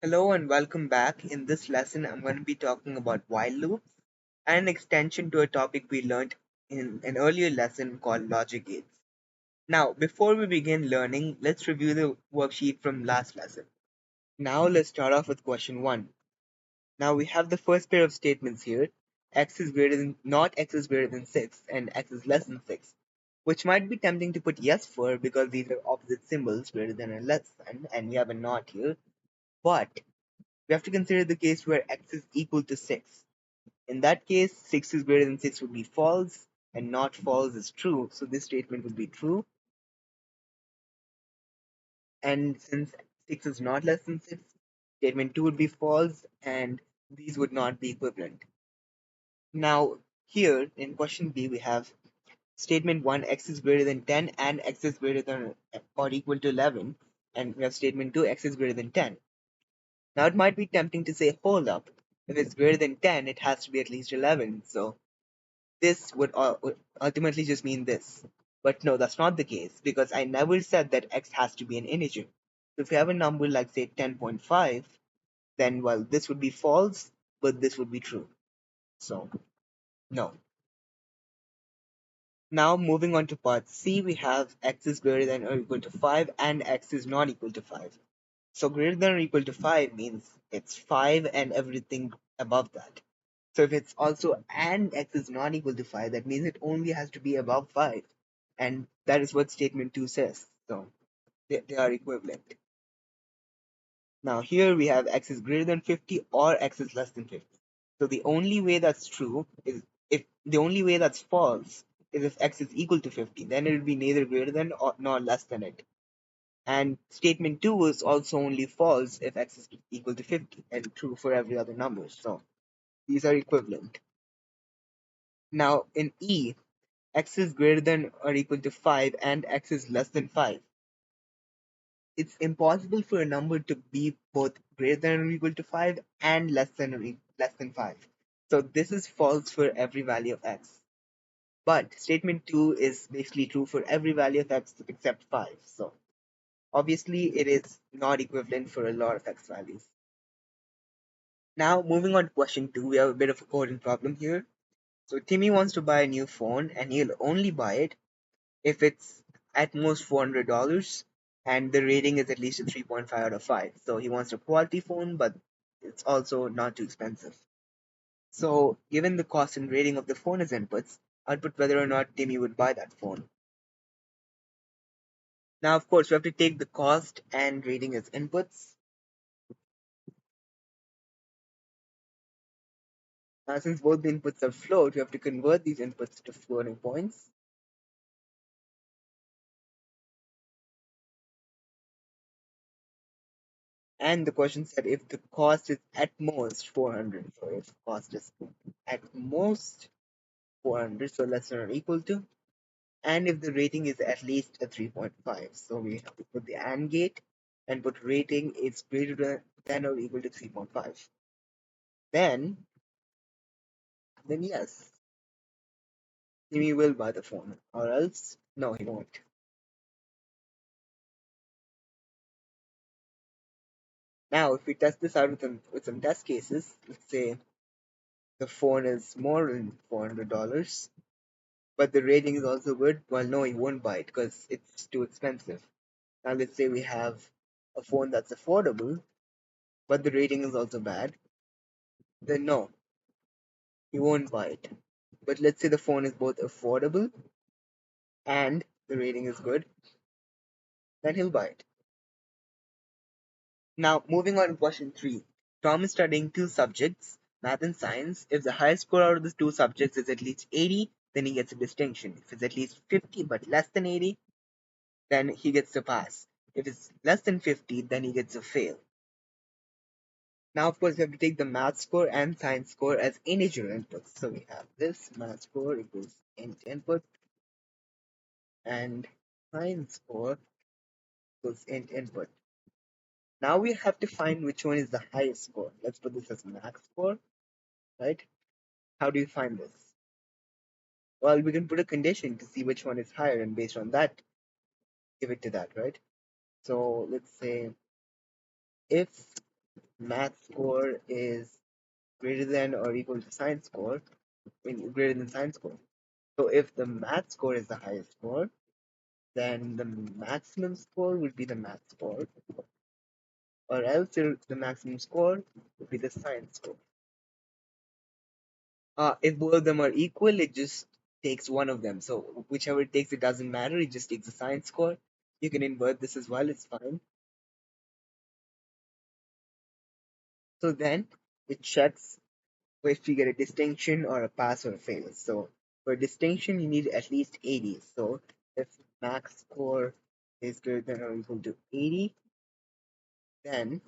Hello and welcome back. In this lesson, I'm going to be talking about while loops and an extension to a topic we learned in an earlier lesson called logic gates. Now, before we begin learning, let's review the worksheet from last lesson. Now, let's start off with question 1. Now, we have the first pair of statements here. X is greater than, not X is greater than 6 and X is less than 6, which might be tempting to put yes for because these are opposite symbols, greater than and less than, and we have a not here. But we have to consider the case where x is equal to 6. In that case, 6 is greater than 6 would be false, and not false is true. So this statement would be true. And since 6 is not less than 6, statement 2 would be false, and these would not be equivalent. Now, here in question B, we have statement 1, x is greater than 10, and x is greater than or equal to 11. And we have statement 2, x is greater than 10. Now, it might be tempting to say, hold up, if it's greater than 10, it has to be at least 11. So this would ultimately just mean this. But no, that's not the case because I never said that x has to be an integer. So if you have a number like say 10.5, then well, this would be false, but this would be true. So no. Now moving on to part C, we have x is greater than or equal to 5 and x is not equal to 5. So greater than or equal to 5 means it's 5 and everything above that. So if it's also and x is not equal to 5, that means it only has to be above 5. And that is what statement 2 says. So they are equivalent. Now here we have x is greater than 50 or x is less than 50. So the only way that's true is if the only way that's false is if x is equal to 50. Then it would be neither greater than or nor less than it. And statement 2 is also only false if x is equal to 50 and true for every other number. So these are equivalent. Now in E, x is greater than or equal to 5 and x is less than 5. It's impossible for a number to be both greater than or equal to 5 and less than 5. So this is false for every value of x. But statement 2 is basically true for every value of x except 5. So obviously it is not equivalent for a lot of x values. Now moving on to question 2, we have a bit of a coding problem here. So Timmy wants to buy a new phone and he'll only buy it if it's at most $400 and the rating is at least a 3.5 out of 5. So he wants a quality phone, but it's also not too expensive. So given the cost and rating of the phone as inputs, I'd put whether or not Timmy would buy that phone. Now, of course, we have to take the cost and rating as inputs. Now, since both the inputs are float, we have to convert these inputs to floating points. And the question said if the cost is at most 400, so if cost is at most 400, so less than or equal to, and if the rating is at least a 3.5. So we have to put the AND gate and put rating is greater than or equal to 3.5. Then yes, Jimmy will buy the phone, or else no, he won't. Now, if we test this out with some test cases, let's say the phone is more than $400, but the rating is also good. Well, no, he won't buy it because it's too expensive. Now, let's say we have a phone that's affordable, but the rating is also bad. Then no, he won't buy it. But let's say the phone is both affordable and the rating is good, then he'll buy it. Now, moving on to question 3. Tom is studying two subjects, math and science. If the highest score out of the two subjects is at least 80, then he gets a distinction. If it's at least 50 but less than 80, then he gets a pass. If it's less than 50, then he gets a fail. Now, of course, we have to take the math score and science score as integer inputs. So we have this math score equals int input and science score equals int input. Now we have to find which one is the highest score. Let's put this as math score, right? How do you find this? Well, we can put a condition to see which one is higher, and based on that, give it to that, right? So let's say if math score is greater than or equal to science score, greater than science score. So if the math score is the highest score, then the maximum score would be the math score, or else the maximum score would be the science score. If both of them are equal, it just takes one of them. So whichever it takes, it doesn't matter. It just takes the science score. You can invert this as well. It's fine. So then it checks if you get a distinction or a pass or a fail. So for distinction, you need at least 80. So if max score is greater than or equal to 80, then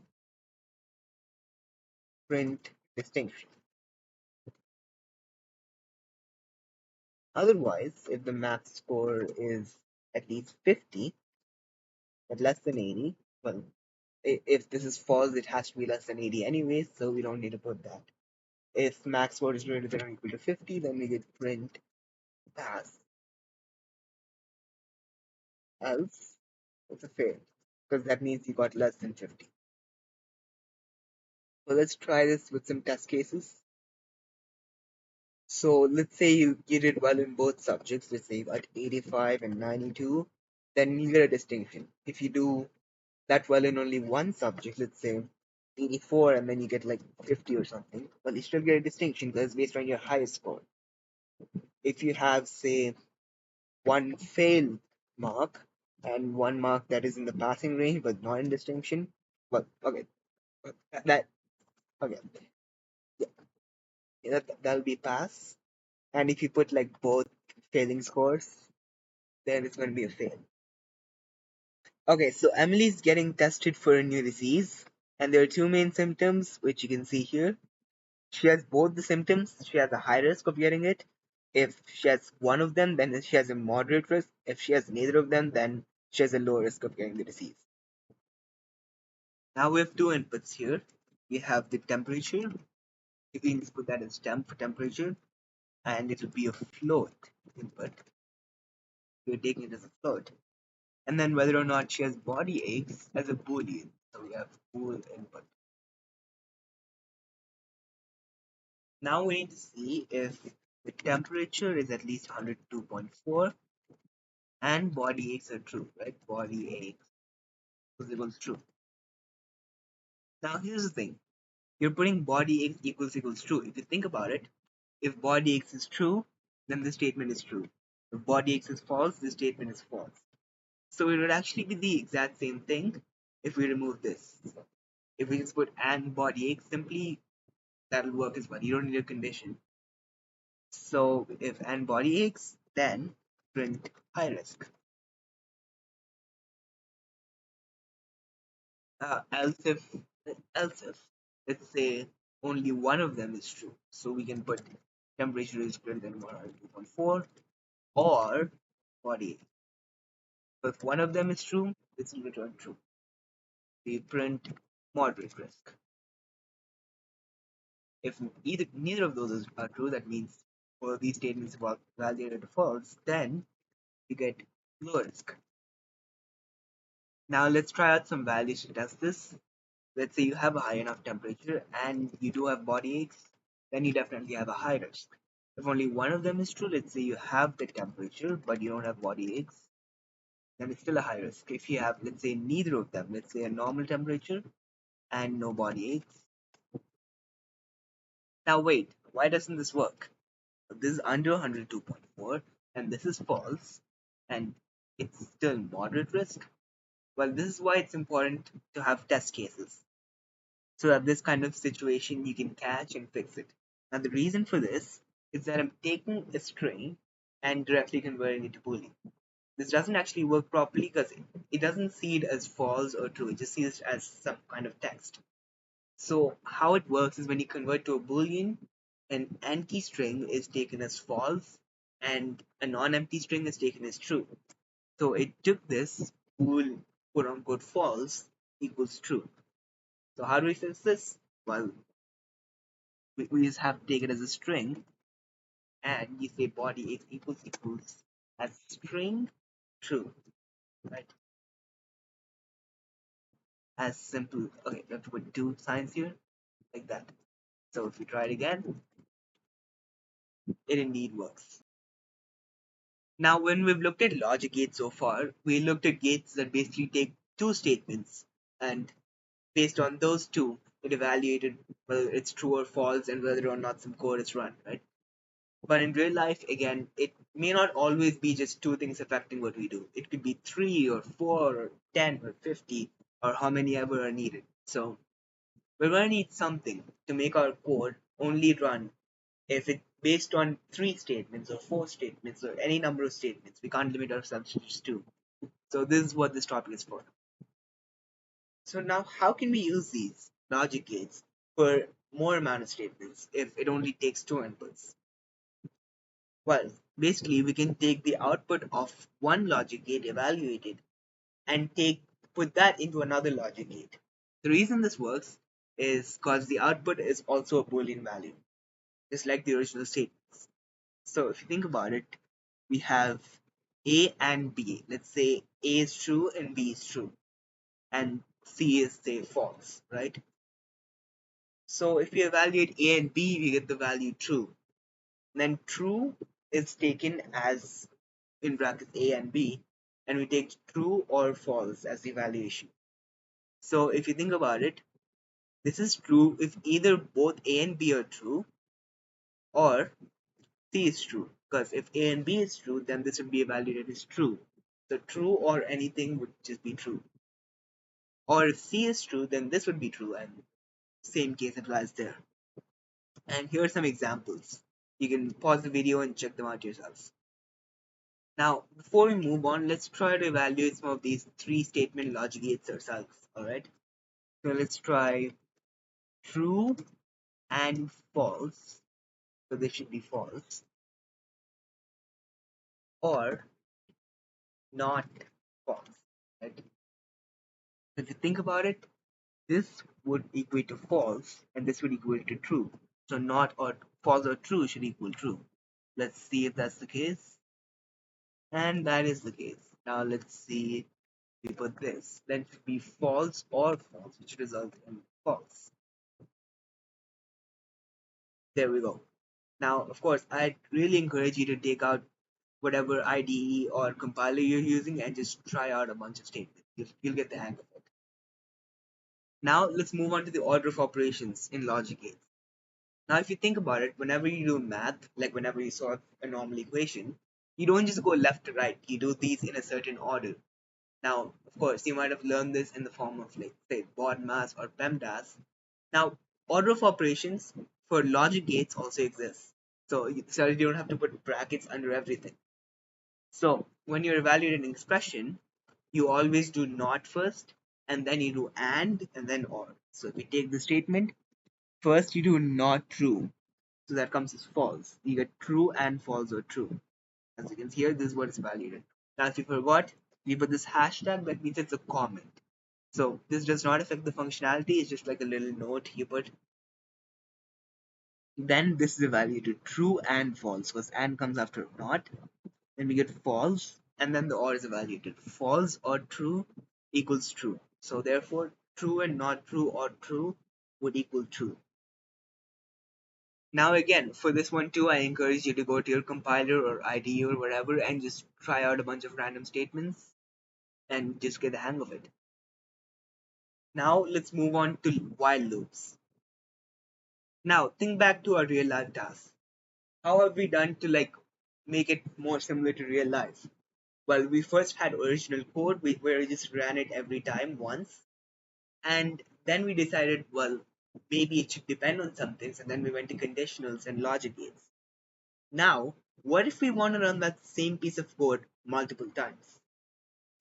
print distinction. Otherwise, if the max score is at least 50, but less than 80, well, if this is false, it has to be less than 80 anyways, so we don't need to put that. If max score is greater than or equal to 50, then we get print pass. Else, it's a fail, because that means you got less than 50. So let's try this with some test cases. So let's say you did well in both subjects. Let's say you got 85 and 92. Then you get a distinction. If you do that well in only one subject, let's say 84, and then you get like 50 or something, well, you still get a distinction because it's based on your highest score. If you have, say, one fail mark and one mark that is in the passing range but not in distinction, well, okay, that okay, yeah, that'll be pass. And if you put like both failing scores, then it's going to be a fail. Okay, so Emily's getting tested for a new disease, and there are two main symptoms, which you can see here. She has both the symptoms. She has a high risk of getting it. If she has one of them, then she has a moderate risk. If she has neither of them, then she has a low risk of getting the disease. Now we have two inputs here. We have the temperature. You can just put that as temp for temperature, and it will be a float input. We're taking it as a float. And then whether or not she has body aches as a boolean. So we have bool input. Now we need to see if the temperature is at least 102.4 and body aches are true, right? Body aches is equals true. Now here's the thing. You're putting body aches equals true. If you think about it, if body aches is true, then the statement is true. If body aches is false, the statement is false. So it would actually be the exact same thing if we remove this. If we just put and body aches, simply that'll work as well. You don't need a condition. So if and body aches, then print high risk. Else if let's say only one of them is true, so we can put temperature is greater than 102.4 or body ache. So if one of them is true, this will return true. We print moderate risk. If neither of those are true, that means all these statements about validated or false, then you get low risk. Now let's try out some values to test this. Let's say you have a high enough temperature and you do have body aches, then you definitely have a high risk. If only one of them is true, let's say you have the temperature but you don't have body aches, then it's still a high risk. If you have, let's say, neither of them, let's say a normal temperature and no body aches. Now wait, why doesn't this work? This is under 102.4 and this is false and it's still moderate risk. Well, this is why it's important to have test cases, so that this kind of situation you can catch and fix it. Now the reason for this is that I'm taking a string and directly converting it to Boolean. This doesn't actually work properly because it doesn't see it as false or true, it just sees it as some kind of text. So how it works is when you convert to a Boolean, an empty string is taken as false and a non-empty string is taken as true. So it took this bool quote unquote false equals true. So how do we fix this? Well, we just have to take it as a string and you say body is equals as string true, right? as simple. Okay, we have to put two signs here, like that. So if we try it again, it indeed works. Now, when we've looked at logic gates so far, we looked at gates that basically take two statements, and based on those two, it evaluated whether it's true or false and whether or not some code is run, right? But in real life, again, it may not always be just two things affecting what we do. It could be three or four or 10 or 50 or how many ever are needed. So we're going to need something to make our code only run if it's based on three statements or four statements or any number of statements. We can't limit ourselves to just two. So this is what this topic is for. So now how can we use these logic gates for more amount of statements if it only takes two inputs? Well, basically we can take the output of one logic gate evaluated and put that into another logic gate. The reason this works is because the output is also a Boolean value, just like the original statements. So if you think about it, we have A and B. Let's say A is true and B is true, and C is say false, right? So if we evaluate A and B, we get the value true. Then true is taken as in brackets A and B, and we take true or false as the evaluation. So if you think about it, this is true if either both A and B are true or C is true. Because if A and B is true, then this would be evaluated as true. So true or anything would just be true. Or if C is true, then this would be true, and same case applies there. And here are some examples. You can pause the video and check them out yourselves. Now, before we move on, let's try to evaluate some of these three statement logic gates ourselves. Alright. So let's try true and false. So this should be false. Or not false. Right? If you think about it, this would equate to false and this would equate to true. So not or false or true should equal true. Let's see if that's the case. And that is the case. Now let's see, we put this. Let it be false or false, which result in false. There we go. Now, of course, I'd really encourage you to take out whatever IDE or compiler you're using and just try out a bunch of statements. You'll get the hang of it. Now, let's move on to the order of operations in logic gates. Now, if you think about it, whenever you do math, like whenever you solve a normal equation, you don't just go left to right. You do these in a certain order. Now, of course, you might have learned this in the form of, like, say, BODMAS or PEMDAS. Now, order of operations for logic gates also exists. So you don't have to put brackets under everything. So when you're evaluating an expression, you always do not first, and then you do and then or. So if we take the statement, first you do not true. So that comes as false. You get true and false or true. As you can see here, this is what is evaluated. Now if you forgot, we put this hashtag, that means it's a comment. So this does not affect the functionality, it's just like a little note you put. Then this is evaluated true and false, because and comes after not. Then we get false, and then the or is evaluated. False or true equals true. So therefore, true and not true or true would equal true. Now again, for this one too, I encourage you to go to your compiler or IDE or whatever and just try out a bunch of random statements and just get the hang of it. Now let's move on to while loops. Now think back to our real life tasks. How have we done to make it more similar to real life? Well, we first had original code where we just ran it every time once, and then we decided, well, maybe it should depend on some things, and then we went to conditionals and logic gates. Now, what if we want to run that same piece of code multiple times?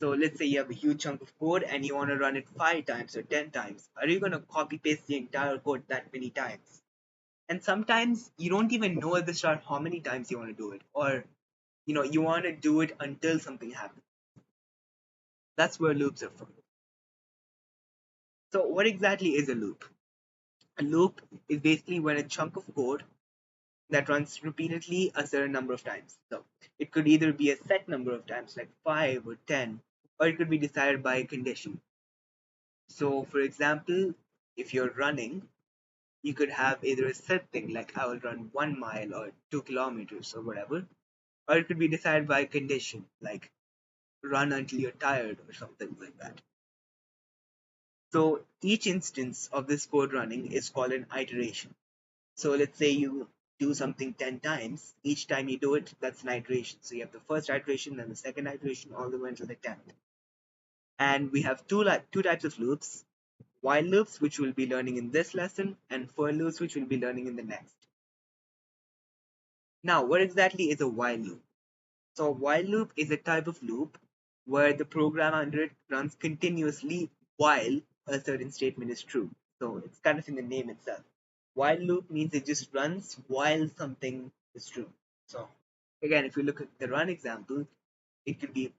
So let's say you have a huge chunk of code and you want to run it 5 times or 10 times. Are you going to copy paste the entire code that many times? And sometimes you don't even know at the start how many times you want to do it, or you want to do it until something happens. That's where loops are from. So what exactly is a loop? A loop is basically when a chunk of code that runs repeatedly a certain number of times. So it could either be a set number of times, like 5 or 10, or it could be decided by a condition. So, for example, if you're running, you could have either a set thing like I will run 1 mile or 2 kilometers or whatever, or it could be decided by a condition like run until you're tired or something like that. So each instance of this code running is called an iteration. So let's say you do something 10 times. Each time you do it, that's an iteration. So you have the first iteration, then the second iteration, all the way until the 10th. And we have two types of loops: while loops, which we'll be learning in this lesson, and for loops, which we'll be learning in the next. Now, what exactly is a while loop? So a while loop is a type of loop where the program under it runs continuously while a certain statement is true. So it's kind of in the name itself. While loop means it just runs while something is true. So again, if you look at the run example, it could be,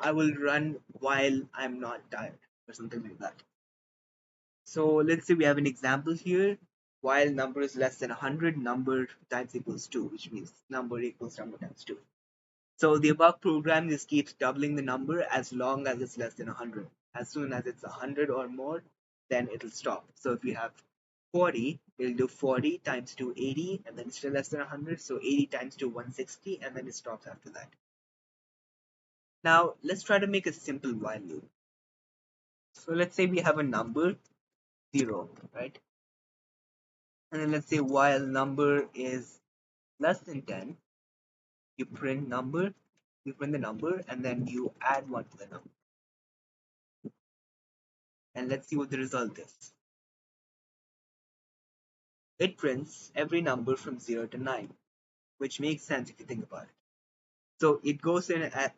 I will run while I'm not tired or something like that. So let's say we have an example here. While number is less than 100, number times equals 2, which means number equals number times 2. So the above program just keeps doubling the number as long as it's less than 100. As soon as it's 100 or more, then it'll stop. So if you have 40, it'll do 40 times 2, 80, and then it's still less than 100. So 80 times 2, 160, and then it stops after that. Now let's try to make a simple while loop. So let's say we have a number 0, right? And then let's say while number is less than 10, you print the number, and then you add 1 to the number. And let's see what the result is. It prints every number from 0 to 9, which makes sense if you think about it. So it goes in at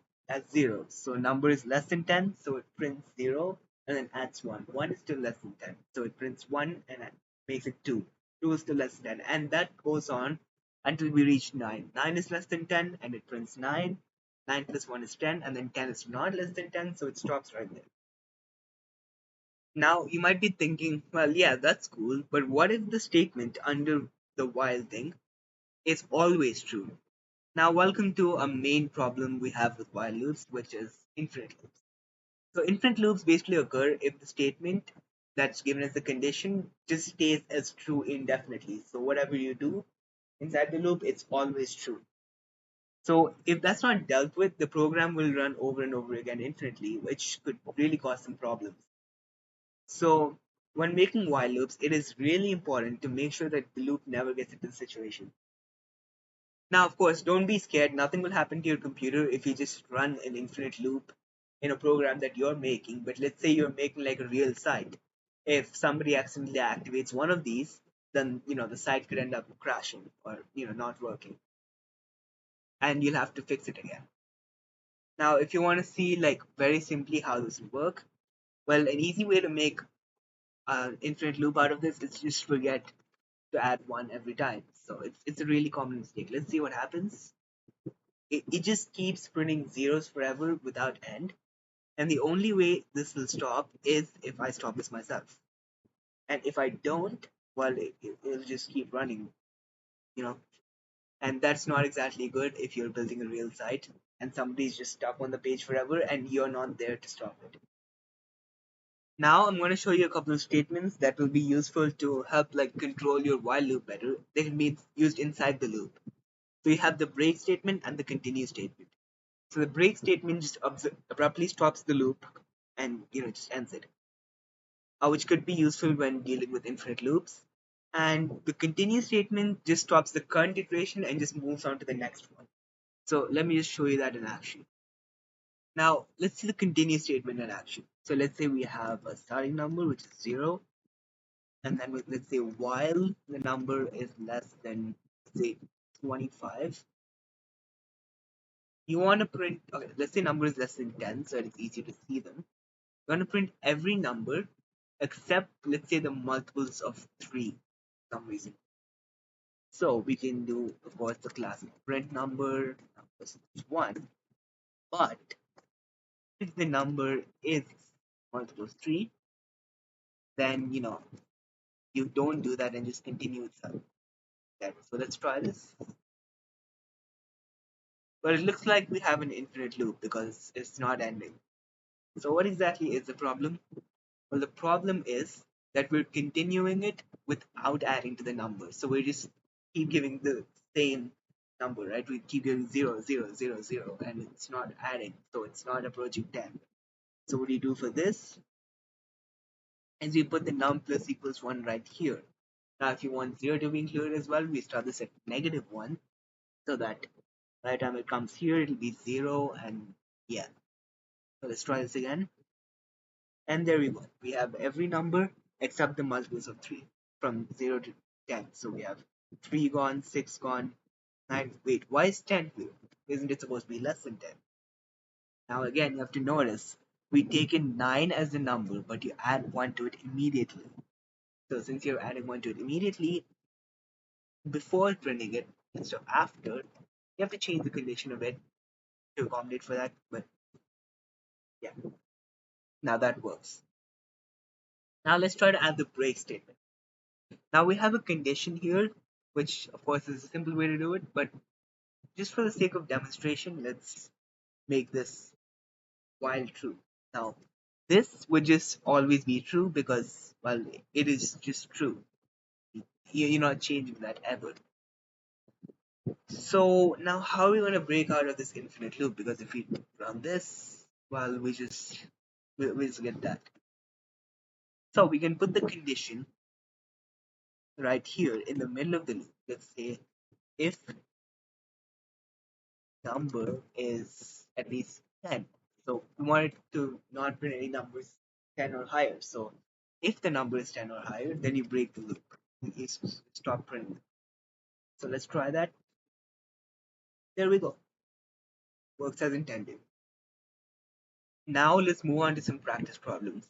0. So number is less than 10, so it prints 0 and then adds 1. 1 is still less than 10, so it prints 1 and makes it 2. 2 is still less than 10, and that goes on until we reach 9. 9 is less than 10, and it prints 9. 9 plus 1 is 10, and then 10 is not less than 10, so it stops right there. Now you might be thinking, well, yeah, that's cool, but what if the statement under the while thing is always true? Now, welcome to a main problem we have with while loops, which is infinite loops. So, infinite loops basically occur if the statement that's given as the condition just stays as true indefinitely. So, whatever you do inside the loop, it's always true. So, if that's not dealt with, the program will run over and over again infinitely, which could really cause some problems. So, when making while loops, it is really important to make sure that the loop never gets into the situation. Now, of course, don't be scared. Nothing will happen to your computer if you just run an infinite loop in a program that you're making. But let's say you're making like a real site. If somebody accidentally activates one of these, then the site could end up crashing or not working, and you'll have to fix it again. Now, if you want to see like very simply how this will work, well, an easy way to make an infinite loop out of this is just forget to add one every time. So it's a really common mistake. Let's see what happens. It just keeps printing zeros forever without end. And the only way this will stop is if I stop this myself. And if I don't, well, it'll just keep running, you know. And that's not exactly good if you're building a real site and somebody's just stuck on the page forever and you're not there to stop it. Now I'm going to show you a couple of statements that will be useful to help like control your while loop better. They can be used inside the loop. So you have the break statement and the continue statement. So the break statement just abruptly stops the loop and just ends it, which could be useful when dealing with infinite loops. And the continue statement just stops the current iteration and just moves on to the next one. So let me just show you that in action. Now let's see the continue statement in action. So let's say we have a starting number which is 0, and then let's say while the number is less than, say, 25, you want to print, okay, let's say number is less than 10 so it's easier to see them. We're going to print every number except, let's say, the multiples of 3 for some reason. So we can do, of course, the classic print number is 1, but if the number is multiple of 3, then you don't do that and just continue itself. So let's try this. But it looks like we have an infinite loop because it's not ending. So what exactly is the problem? Well, the problem is that we're continuing it without adding to the number. So we just keep giving the same number, right? We keep giving 0, 0, 0, 0, and it's not adding. So it's not approaching 10. So what do you do for this? Is we put the num plus equals 1 right here. Now, if you want 0 to be included as well, we start this at -1 so that by the time it comes here, it'll be 0 and yeah. So let's try this again. And there we go. We have every number except the multiples of 3 from 0 to 10. So we have 3 gone, 6 gone, 9. Wait, why is 10 here? Isn't it supposed to be less than 10? Now again, you have to notice we take in 9 as the number, but you add 1 to it immediately. So since you're adding 1 to it immediately, before printing it, instead of after, you have to change the condition a bit to accommodate for that. But yeah, now that works. Now let's try to add the break statement. Now we have a condition here, which of course is a simple way to do it, but just for the sake of demonstration, let's make this while true. Now, this would just always be true because, well, it is just true. You're not changing that ever. So now how are we going to break out of this infinite loop? Because if we run this, well, we just get that. So we can put the condition right here in the middle of the loop. Let's say if number is at least 10. So we want it to not print any numbers 10 or higher. So if the number is 10 or higher, then you break the loop. You stop printing. So let's try that. There we go. Works as intended. Now let's move on to some practice problems.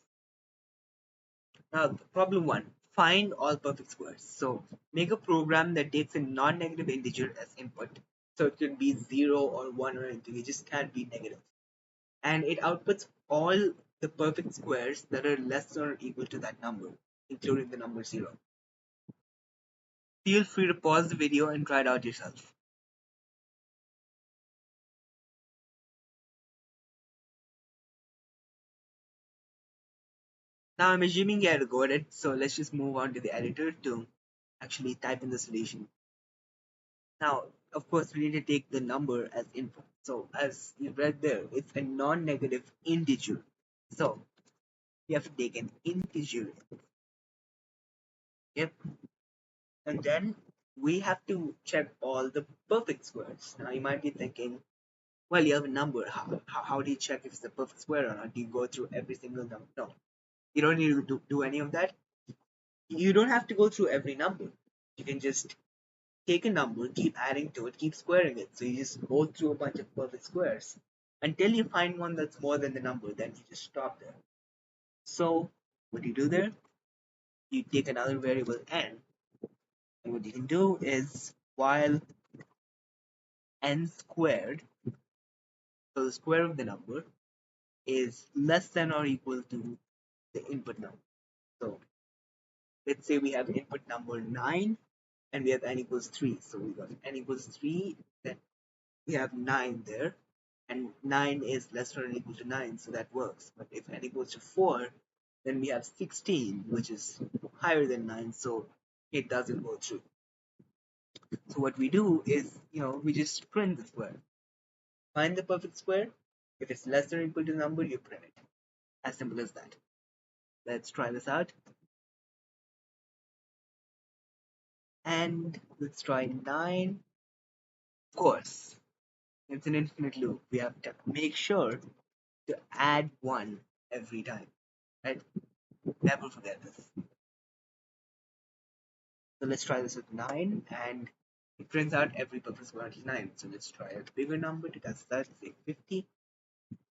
Now, problem 1. Find all perfect squares. So make a program that takes a non-negative integer as input. So it can be 0 or 1 or anything. It just can't be negative. And it outputs all the perfect squares that are less or equal to that number, including the number 0. Feel free to pause the video and try it out yourself. Now I'm assuming you had to go at it, so let's just move on to the editor to actually type in the solution. Now, of course, we need to take the number as input. So as you read there, it's a non-negative integer. So you have to take an integer. Yep. And then we have to check all the perfect squares. Now you might be thinking, well, you have a number. How do you check if it's a perfect square or not? Do you go through every single number? No, you don't need to do any of that. You don't have to go through every number. You can just take a number, keep adding to it, keep squaring it. So you just go through a bunch of perfect squares until you find one that's more than the number. Then you just stop there. So what do you do there? You take another variable n, and what you can do is while n squared, so the square of the number, is less than or equal to the input number. So let's say we have input number 9 and we have n equals 3. So we got n equals 3, then we have 9 there, and 9 is less than or equal to 9, so that works. But if n equals to 4, then we have 16, which is higher than 9, so it doesn't go through. So what we do is, we just print the square. Find the perfect square. If it's less than or equal to the number, you print it. As simple as that. Let's try this out. And let's try 9. Of course, it's an infinite loop. We have to make sure to add 1 every time. Right? Never forget this. So let's try this with 9, and it prints out every perfect square until 9. So let's try a bigger number to test that, say 50.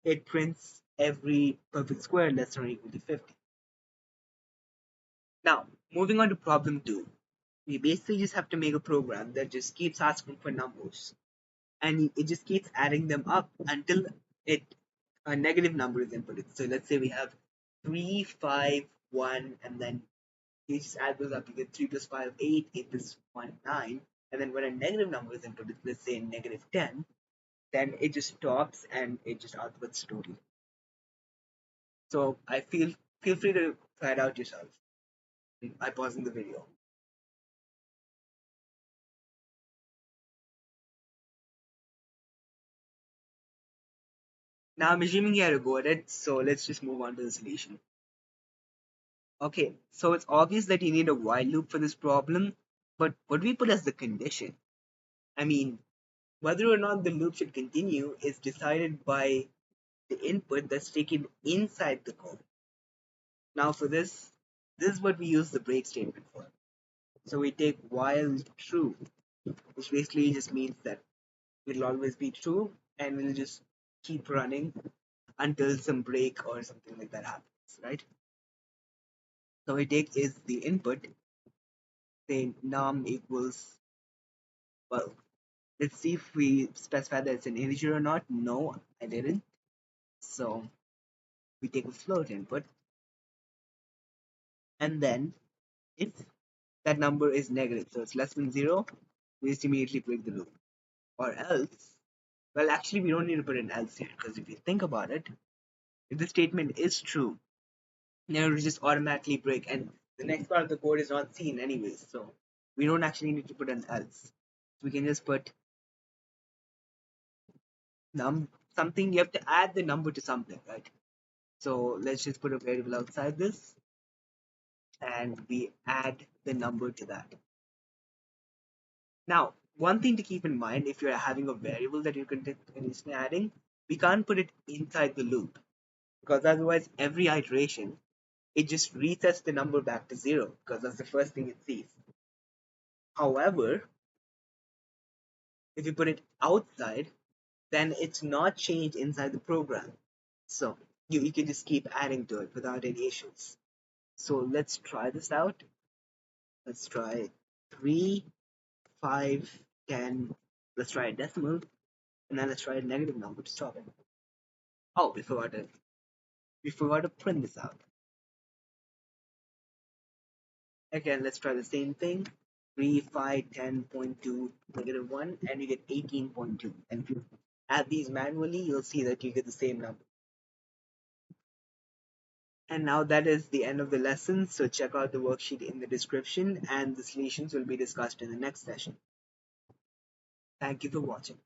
It prints every perfect square less than or equal to 50. Now, moving on to problem 2. We basically just have to make a program that just keeps asking for numbers. And it just keeps adding them up until a negative number is inputted. So let's say we have 3, 5, 1, and then you just add those up. You get 3 plus 5, 8, 8 plus 1, 9. And then when a negative number is inputted, let's say negative 10, then it just stops and it just outputs total. So I feel free to try it out yourself by pausing the video. Now I'm assuming you had a go at it, so let's just move on to the solution. Okay, so it's obvious that you need a while loop for this problem, but what do we put as the condition? I mean, whether or not the loop should continue is decided by the input that's taken inside the code. Now for this is what we use the break statement for. So we take while true, which basically just means that it'll always be true and we'll just keep running until some break or something like that happens, right? So we take is the input, say num equals, well, let's see if we specify that it's an integer or not. No, I didn't. So we take a float input, and then if that number is negative, so it's less than zero, we just immediately break the loop. Or else, well, actually, we don't need to put an else here because if you think about it, if the statement is true, then it will just automatically break, and the next part of the code is not seen anyways. So we don't actually need to put an else. We can just put num something. You have to add the number to something, right? So let's just put a variable outside this, and we add the number to that. Now, one thing to keep in mind if you're having a variable that you're continuously adding, we can't put it inside the loop because otherwise, every iteration it just resets the number back to zero because that's the first thing it sees. However, if you put it outside, then it's not changed inside the program. So you can just keep adding to it without any issues. So let's try this out. Let's try 3, 5, 10. Let's try a decimal, and then let's try a negative number to stop it. Oh, we forgot to print this out. Again, let's try the same thing. 3, 5, 10.2, -1, and you get 18.2. And if you add these manually, you'll see that you get the same number. And now that is the end of the lesson. So check out the worksheet in the description, and the solutions will be discussed in the next session. Thank you for watching.